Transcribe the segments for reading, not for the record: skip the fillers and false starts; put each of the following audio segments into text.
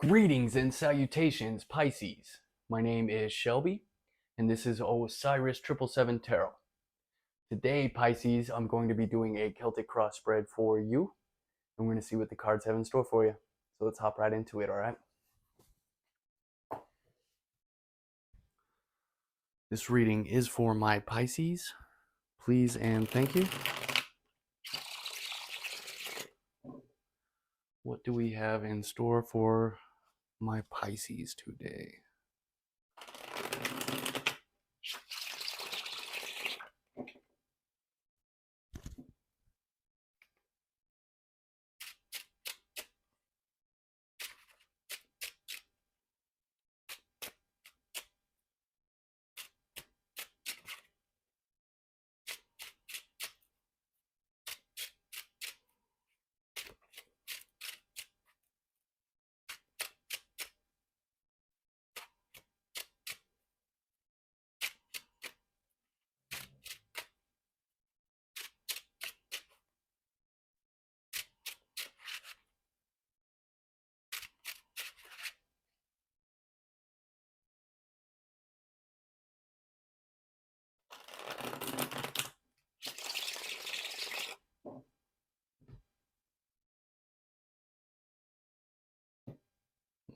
Greetings and salutations, Pisces. My name is Shelby, and this is Osiris 777 Tarot. Today, Pisces, I'm going to be doing a Celtic cross spread for you. I'm going to see what the cards have in store for you. So let's hop right into it, all right? This reading is for my Pisces. Please and thank you. What do we have in store for my Pisces today?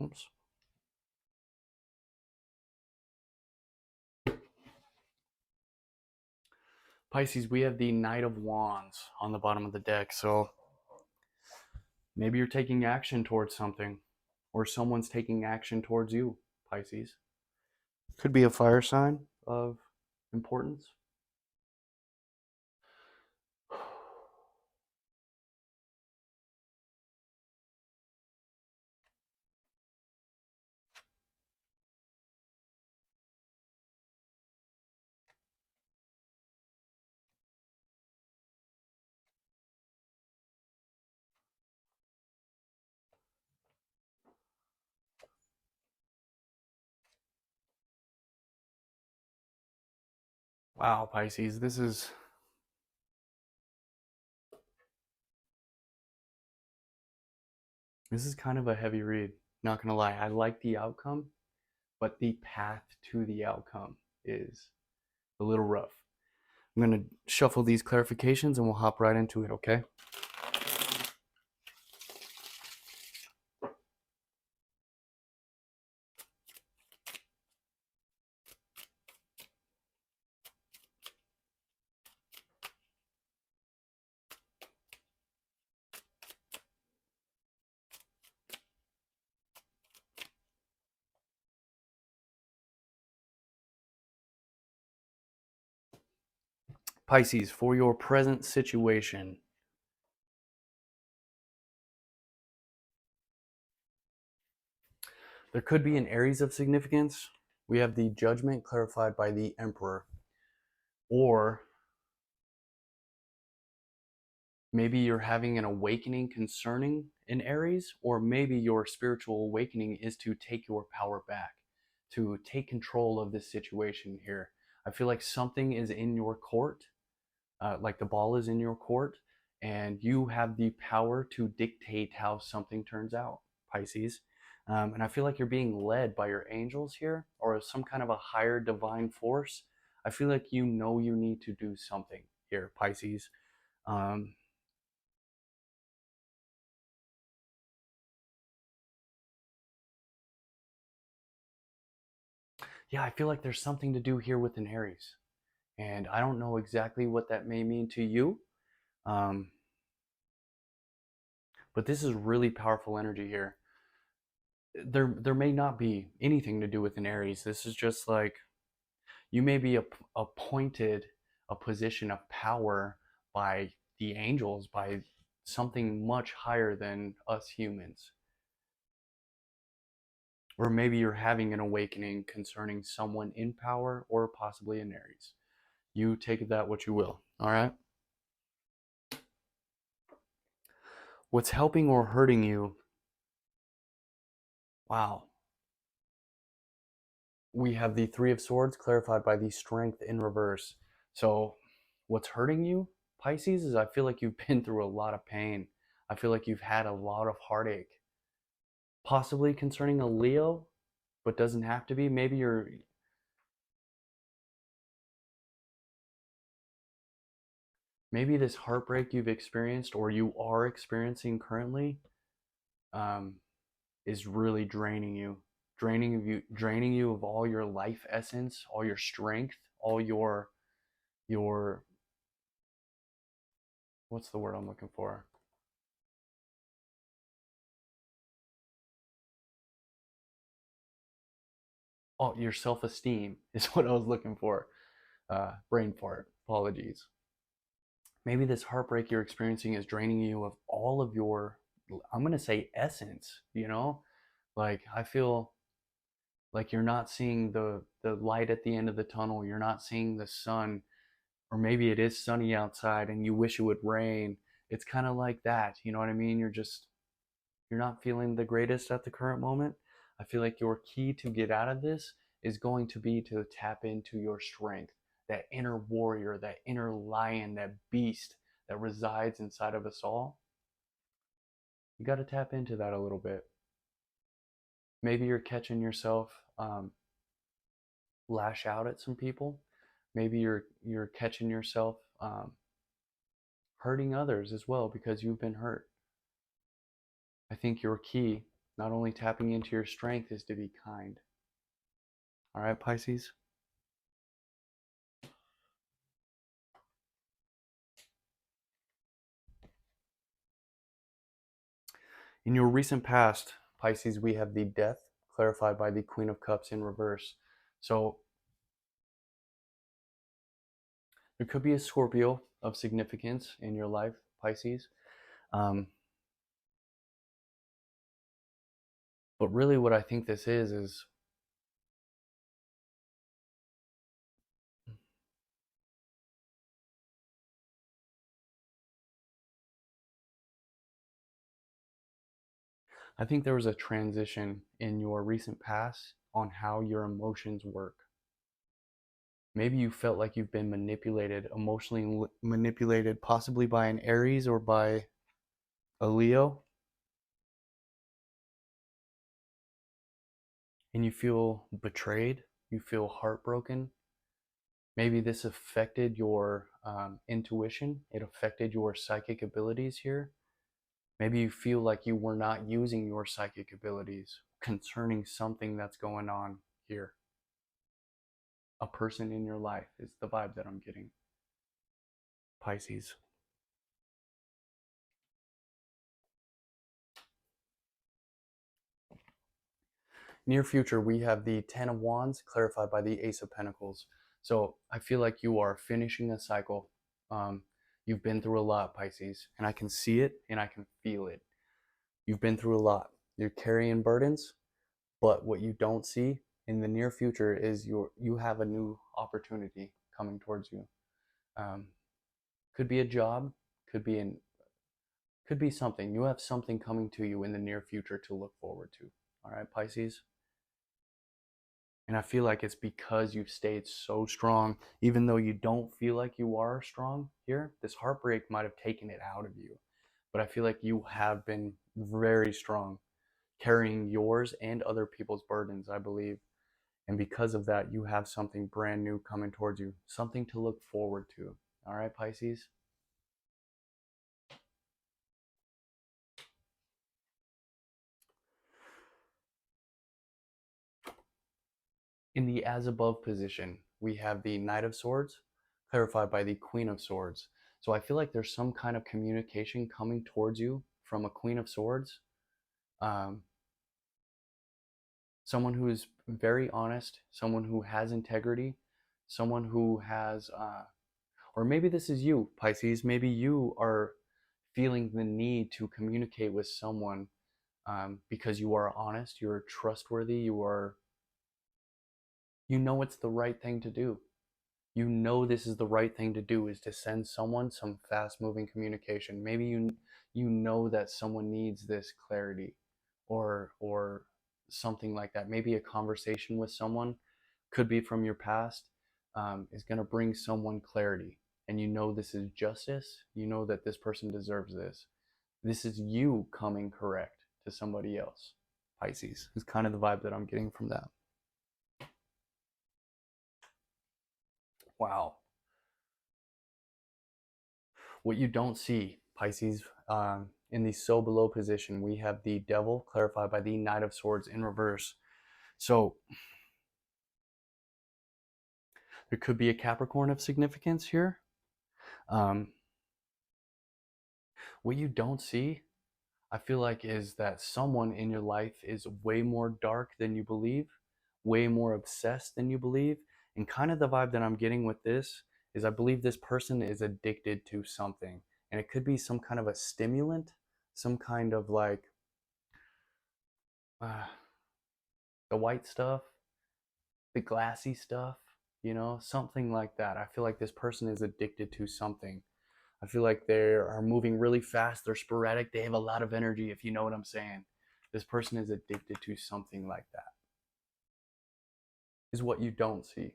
Oops. Pisces, we have the Knight of Wands on the bottom of the deck. So maybe you're taking action towards something, or someone's taking action towards you, Pisces. Could be a fire sign of importance. Wow, Pisces, this is kind of a heavy read. Not gonna lie, I like the outcome, but the path to the outcome is a little rough. I'm gonna shuffle these clarifications and we'll hop right into it, okay? Pisces, for your present situation, there could be an Aries of significance. We have the Judgment clarified by the Emperor. Or maybe you're having an awakening concerning an Aries, or maybe your spiritual awakening is to take your power back, to take control of this situation here. I feel like something is in your court, like the ball is in your court, and you have the power to dictate how something turns out, Pisces. And I feel like you're being led by your angels here, or some kind of a higher divine force. I feel like you know you need to do something here, Pisces. Yeah, I feel like there's something to do here with an Aries. And I don't know exactly what that may mean to you. Um, but this is really powerful energy here. There may not be anything to do with an Aries. This is just like you may be appointed a position of power by the angels, by something much higher than us humans. Or maybe you're having an awakening concerning someone in power or possibly an Aries. You take that what you will, all right? What's helping or hurting you? Wow. We have the Three of Swords clarified by the Strength in reverse. So what's hurting you, Pisces, is I feel like you've been through a lot of pain. I feel like you've had a lot of heartache. possibly concerning a Leo, but doesn't have to be. Maybe this heartbreak you've experienced or you are experiencing currently um, is really draining you of all your life essence, all your strength, all your what's the word I'm looking for? Oh, your self-esteem is what I was looking for. Brain fart. Apologies. Maybe this heartbreak you're experiencing is draining you of all of your, I'm going to say, essence, you know? Like, I feel like you're not seeing the light at the end of the tunnel. You're not seeing the sun, or maybe it is sunny outside and you wish it would rain. It's kind of like that. You know what I mean? You're not feeling the greatest at the current moment. I feel like your key to get out of this is going to be to tap into your strength, that inner warrior, that inner lion, that beast that resides inside of us all. You got to tap into that a little bit. Maybe you're catching yourself lash out at some people. Maybe you're catching yourself hurting others as well because you've been hurt. I think your key, not only tapping into your strength, is to be kind. All right, Pisces? In your recent past, Pisces, we have the death clarified by the Queen of Cups in reverse. So there could be a Scorpio of significance in your life, Pisces. Um, but really, what I think this is I think there was a transition in your recent past on how your emotions work. Maybe you felt like you've been manipulated, emotionally manipulated, possibly by an Aries or by a Leo, and you feel betrayed, you feel heartbroken. Maybe this affected your intuition, it affected your psychic abilities here. Maybe you feel like you were not using your psychic abilities concerning something that's going on here. A person in your life is the vibe that I'm getting. Pisces. Near future, we have the Ten of Wands clarified by the Ace of Pentacles. So I feel like you are finishing a cycle. Um, you've been through a lot, Pisces, and I can see it and I can feel it. You've been through a lot. You're carrying burdens, but what you don't see in the near future is you have a new opportunity coming towards you. Um, could be a job, could be an could be something. You have something coming to you in the near future to look forward to. All right, Pisces. And I feel like it's because you've stayed so strong, even though you don't feel like you are strong here. This heartbreak might have taken it out of you, but I feel like you have been very strong, carrying yours and other people's burdens, I believe. And because of that, you have something brand new coming towards you, something to look forward to. All right, Pisces? In the as above position, we have the Knight of Swords, clarified by the Queen of Swords. So I feel like there's some kind of communication coming towards you from a Queen of Swords. Um, Someone who is very honest, someone who has integrity, someone who has, or maybe this is you, Pisces. Maybe you are feeling the need to communicate with someone because you are honest, you're trustworthy, you know it's the right thing to do. You know this is the right thing to do is to send someone some fast moving communication. Maybe you know that someone needs this clarity or something like that. Maybe a conversation with someone could be from your past is going to bring someone clarity, and you know this is justice. You know that this person deserves this. This is you coming correct to somebody else. Pisces, is kind of the vibe that I'm getting from that. Wow. What you don't see, Pisces, in the so below position, we have the devil clarified by the Knight of Swords in reverse. So there could be a Capricorn of significance here. Um, what you don't see, I feel like, is that someone in your life is way more dark than you believe, way more obsessed than you believe. And kind of the vibe that I'm getting with this is I believe this person is addicted to something. And it could be some kind of a stimulant, some kind of like uh, the white stuff, the glassy stuff, something like that. I feel like this person is addicted to something. I feel like they are moving really fast. They're sporadic. They have a lot of energy, if you know what I'm saying. This person is addicted to something like that, is what you don't see.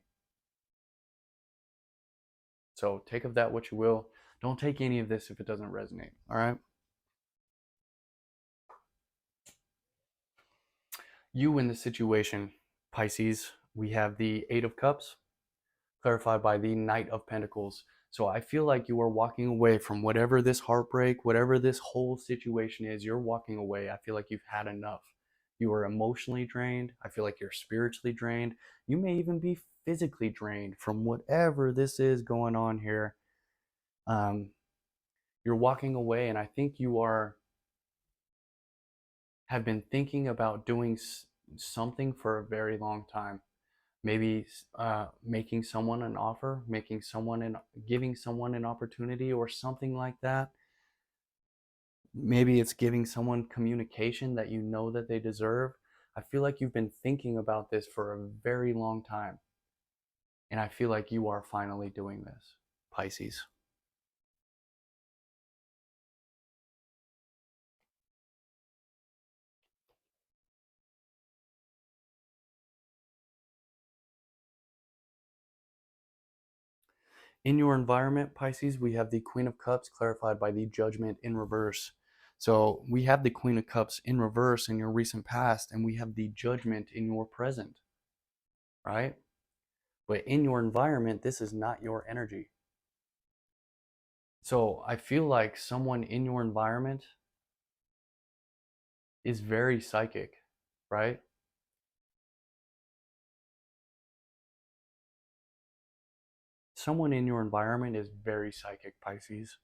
So take of that what you will. Don't take any of this if it doesn't resonate. All right. You in the situation, Pisces, we have the Eight of Cups, clarified by the Knight of Pentacles. So I feel like you are walking away from whatever this heartbreak, whatever this whole situation is, you're walking away. I feel like you've had enough. You are emotionally drained. I feel like you're spiritually drained. You may even be physically drained from whatever this is going on here. You're walking away, and I think you have been thinking about doing something for a very long time. Maybe making someone an offer, giving someone an opportunity or something like that. Maybe it's giving someone communication that you know that they deserve. I feel like you've been thinking about this for a very long time. And I feel like you are finally doing this, Pisces. In your environment, Pisces, we have the Queen of Cups clarified by the Judgment in reverse. So we have the Queen of Cups in reverse in your recent past, and we have the Judgment in your present, right? But in your environment, this is not your energy. So I feel like someone in your environment is very psychic, right? Someone in your environment is very psychic, Pisces.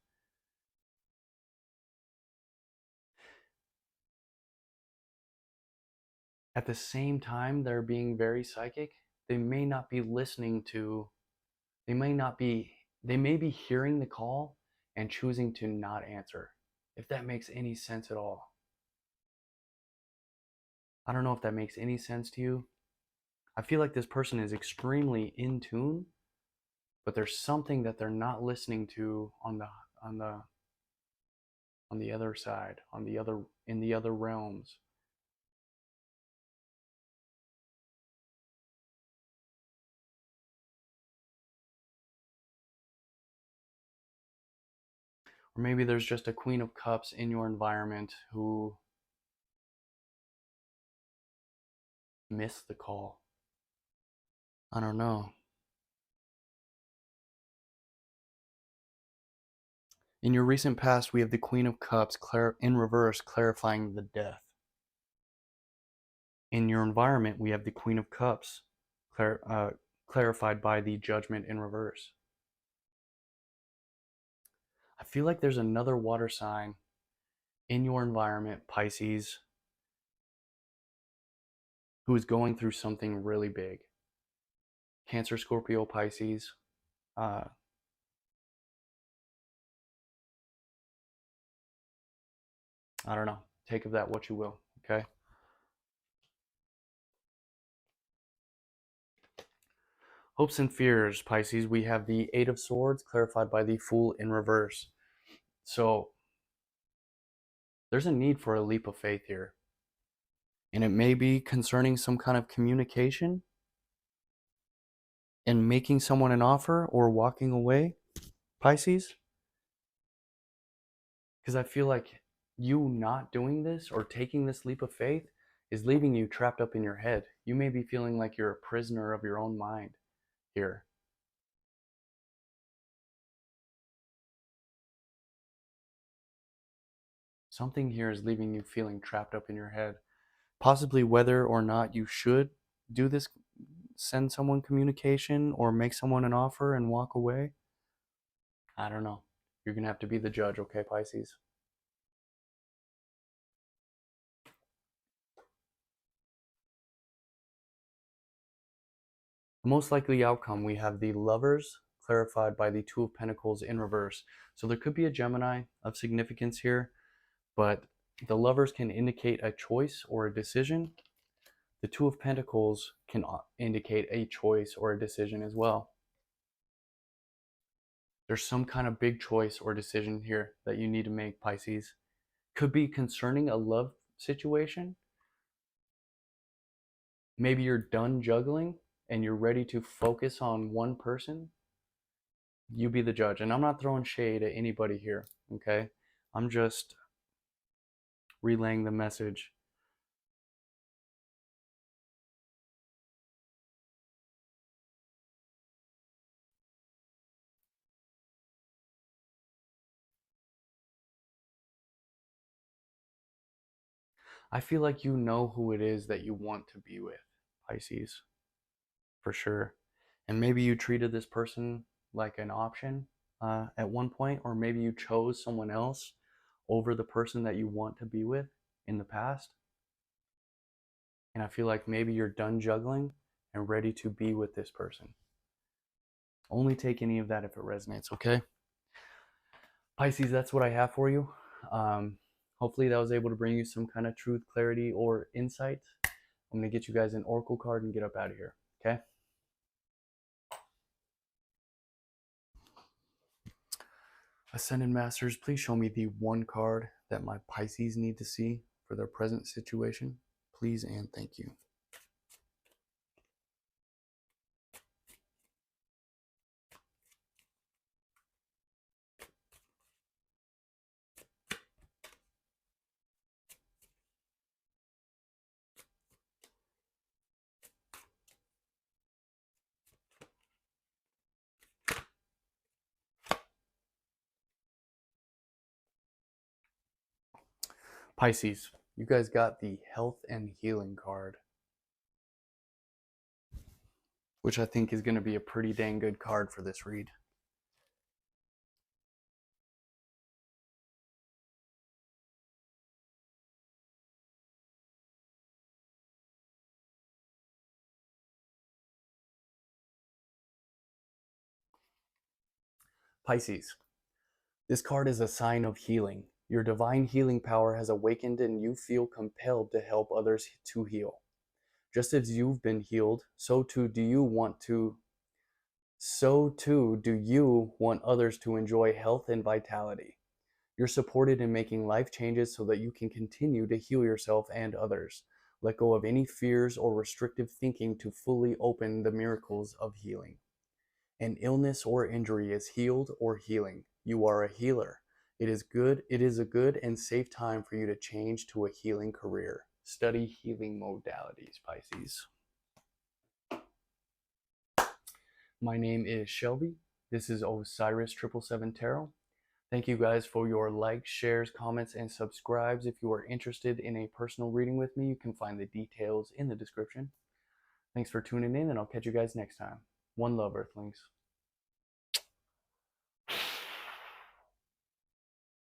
At the same time, they're being very psychic. They may not be listening to, they may not be, they may be hearing the call and choosing to not answer, if that makes any sense at all. I don't know if that makes any sense to you. I feel like this person is extremely in tune, but there's something that they're not listening to on the on the other side, on the other in the other realms. Or maybe there's just a Queen of Cups in your environment who missed the call. I don't know. In your recent past, we have the Queen of Cups in reverse, clarifying the death. In your environment, we have the Queen of Cups, clarified by the Judgment in reverse. I feel like there's another water sign in your environment, Pisces, who is going through something really big. Cancer, Scorpio, Pisces. Uh, I don't know. Take of that what you will, okay? Hopes and fears, Pisces. We have the Eight of Swords clarified by the Fool in reverse. So there's a need for a leap of faith here. And it may be concerning some kind of communication and making someone an offer or walking away, Pisces. Because I feel like you not doing this or taking this leap of faith is leaving you trapped up in your head. You may be feeling like you're a prisoner of your own mind here. Something here is leaving you feeling trapped up in your head. Possibly whether or not you should do this, send someone communication or make someone an offer and walk away. I don't know. You're going to have to be the judge, okay, Pisces? The most likely outcome, we have the Lovers clarified by the Two of Pentacles in reverse. So there could be a Gemini of significance here, but the Lovers can indicate a choice or a decision. The Two of Pentacles can indicate a choice or a decision as well. There's some kind of big choice or decision here that you need to make, Pisces. Could be concerning a love situation. Maybe you're done juggling and you're ready to focus on one person. You be the judge. And I'm not throwing shade at anybody here, okay? I'm just relaying the message. I feel like you know who it is that you want to be with, Pisces, for sure. And maybe you treated this person like an option at one point, or maybe you chose someone else over the person that you want to be with in the past. And I feel like maybe you're done juggling and ready to be with this person. Only take any of that if it resonates, okay? Pisces, that's what I have for you. Hopefully that was able to bring you some kind of truth, clarity, or insight. I'm going to get you guys an oracle card and get up out of here, okay? Ascended Masters, please show me the one card that my Pisces need to see for their present situation. Please and thank you. Pisces, you guys got the Health and Healing card, which I think is going to be a pretty dang good card for this read. Pisces, this card is a sign of healing. Your divine healing power has awakened and you feel compelled to help others to heal. Just as you've been healed, so too do you want others to enjoy health and vitality. You're supported in making life changes so that you can continue to heal yourself and others. Let go of any fears or restrictive thinking to fully open the miracles of healing. An illness or injury is healed or healing. You are a healer. It is a good and safe time for you to change to a healing career. Study healing modalities, Pisces. My name is Shelby. This is Osiris 777 Tarot. Thank you guys for your likes, shares, comments, and subscribes. If you are interested in a personal reading with me, you can find the details in the description. Thanks for tuning in, and I'll catch you guys next time. One love, Earthlings.